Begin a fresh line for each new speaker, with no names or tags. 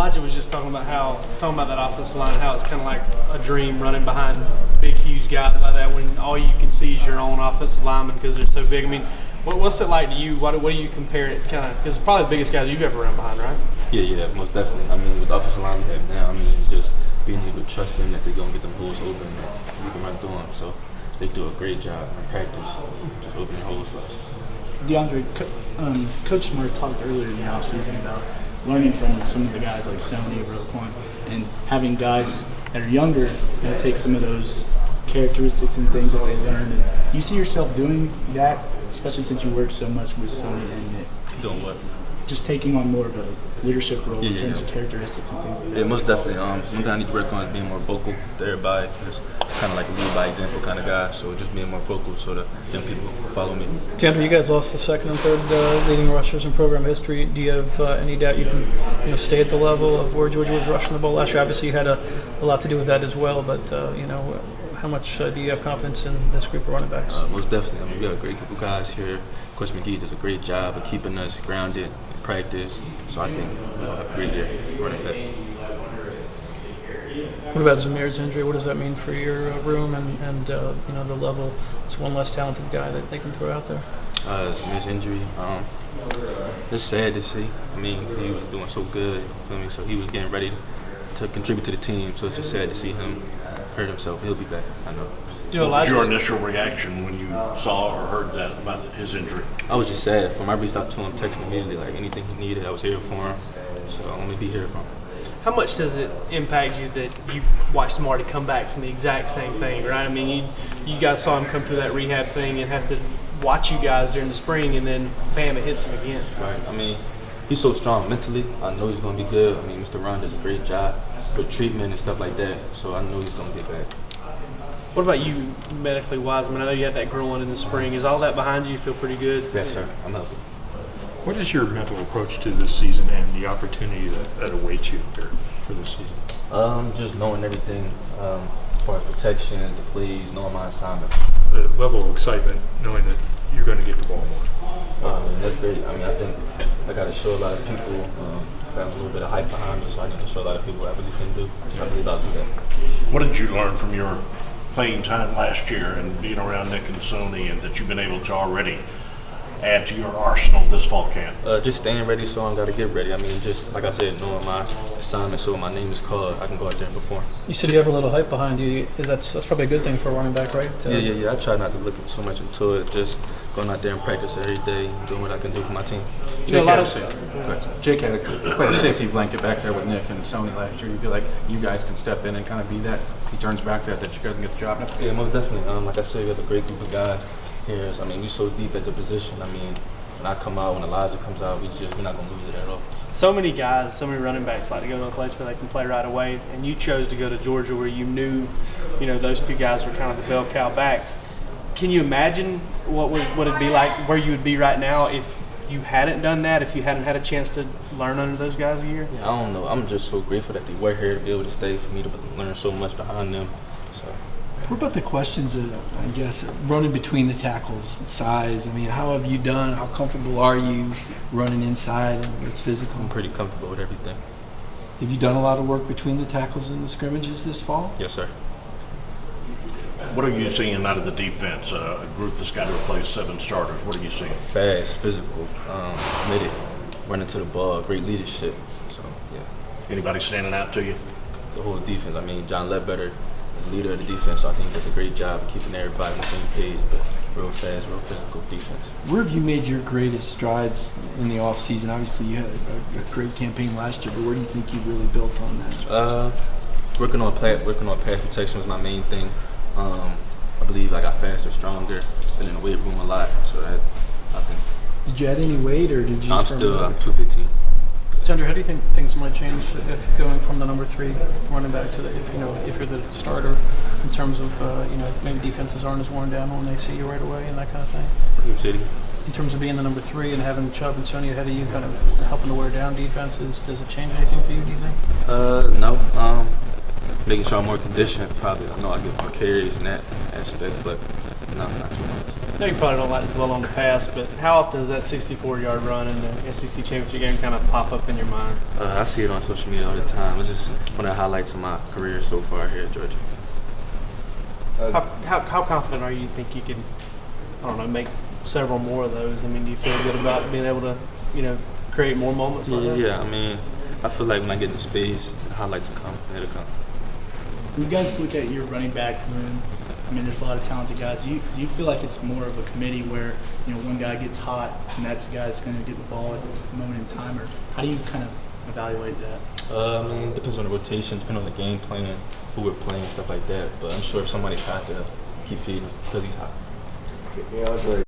Elijah was just talking about that offensive line, how it's kind of like a dream running behind big, huge guys like that when all you can see is your own offensive linemen because they're so big. I mean, what's it like to you? What do you compare it kind of? Because it's probably the biggest guys you've ever run behind, right?
Yeah, most definitely. I mean, with the offensive line we have now, I mean, just being able to trust them that they're gonna get them holes open and we can run through them. So they do a great job in practice, just opening holes for us.
DeAndre, Coach Smart talked earlier in the offseason about learning from some of the guys like Sony, Roquan, and having guys that are younger that take some of those characteristics and things that they learned. And do you see yourself doing that, especially since you work so much with Sony and Nick?
Doing what?
Just taking on more of a leadership role in terms of characteristics and things like that.
Yeah, most definitely. One thing I need to work on is being more vocal to everybody. Just kind of like a lead by example kind of guy. So just being more vocal so that young people follow me.
DeAndre, you guys lost the second and third leading rushers in program history. Do you have any doubt you can stay at the level of where Georgia was rushing the ball last year? Obviously, you had a lot to do with that as well. But how much do you have confidence in this group of running backs?
Most definitely. I mean, we have a great group of guys here. Coach McGee does a great job of keeping us grounded in practice. So I think we'll have a great year running back.
What about Zamir's injury? What does that mean for your room and the level? It's one less talented guy that they can throw out there.
Zamir's injury, it's sad to see. I mean, he was doing so good, so he was getting ready to contribute to the team. So it's just sad to see him hurt himself. He'll be back, I know.
What was your initial reaction when you saw or heard that about his injury?
I was just sad. I reached out to him, texted him immediately, like anything he needed, I was here for him. So I'm gonna be here for him.
How much does it impact you that you watched Marty come back from the exact same thing, right? I mean, you guys saw him come through that rehab thing and have to watch you guys during the spring, and then bam, it hits him again.
Right. I mean, he's so strong mentally. I know he's gonna be good. I mean, Mr. Ron does a great job with treatment and stuff like that. So I know he's gonna get back.
What about you, medically wise? I mean, I know you had that groin in the spring. Is all that behind you? You feel pretty good?
Yes, sir. I'm healthy.
What is your mental approach to this season and the opportunity that awaits you here for this season?
Just knowing everything as far as protections, the plays, knowing my assignment.
The level of excitement, knowing that you're going to get the ball more.
That's great. I mean, I think I got to show a lot of people. It's got a little bit of hype behind me, so I need to show a lot of people what I really can do. So I really about to do that.
What did you learn from your playing time last year and being around Nick and Sony, and that you've been able to already add to your arsenal this fall camp?
Just staying ready, so I got to get ready. I mean, just like I said, knowing my assignment, so when my name is called, I can go out there and perform.
You said you have a little hype behind you. That's probably a good thing for a running back, right?
Yeah. I try not to look so much into it. Just going out there and practice every day, doing what I can do for my team.
Jake had quite a safety blanket back there with Nick and Sony last year. You feel like you guys can step in and kind of be that. If he turns back that you guys can get the job done?
Yeah, most definitely. Like I said, we have a great group of guys here. So, I mean, we're so deep at the position. I mean, when I come out, when Elijah comes out, we're not going to lose it at all.
So many guys, so many running backs like to go to a place where they can play right away, and you chose to go to Georgia where you knew, those two guys were kind of the bell cow backs. Can you imagine what it'd be like, where you would be right now if you hadn't done that, if you hadn't had a chance to learn under those guys a year?
Yeah, I don't know. I'm just so grateful that they were here to be able to stay, for me to learn so much behind them. So.
What about the questions of, I guess, running between the tackles, size? I mean, how have you done? How comfortable are you running inside and it's physical?
I'm pretty comfortable with everything.
Have you done a lot of work between the tackles and the scrimmages this fall?
Yes, sir.
What are you seeing out of the defense, a group that's got to replace 7 starters? What are you seeing?
Fast, physical, committed, running to the ball, great leadership. So, yeah.
Anybody standing out to you?
The whole defense. I mean, John Ledbetter, the leader of the defense, so I think he does a great job of keeping everybody on the same page, but real fast, real physical defense.
Where have you made your greatest strides in the offseason? Obviously, you had a great campaign last year, but where do you think you really built on that?
Working on pass protection was my main thing. I believe I got faster, stronger, been in the weight room a lot, so that, I think.
Did you add any weight, or did you?
I'm 215.
DeAndre, how do you think things might change if going from the number 3 running back to if you're the starter, in terms of maybe defenses aren't as worn down when they see you right away and that kind of thing? In terms of being the number 3 and having Chubb and Sony ahead of you, kind of helping to wear down defenses, does it change anything for you? Do you think?
No. Making sure I'm more conditioned, probably. I know I get more carries in that aspect, but no, not too much.
know you probably don't like to dwell on the past, but how often does that 64-yard run in the SEC championship game kind of pop up in your mind?
I see it on social media all the time. It's just one of the highlights of my career so far here at Georgia.
How confident are you think you can, I don't know, make several more of those? I mean, do you feel good about being able to, create more moments like that?
Yeah, I mean, I feel like when I get in space, the highlights will come, it'll come.
When you guys look at your running back room, I mean, there's a lot of talented guys. Do you feel like it's more of a committee where, one guy gets hot and that's the guy that's going to get the ball at the moment in time, or how do you kind of evaluate that?
I mean, it depends on the rotation, depends on the game plan, who we're playing, stuff like that. But I'm sure if somebody's hot, they'll keep feeding him because he's hot.
Yeah,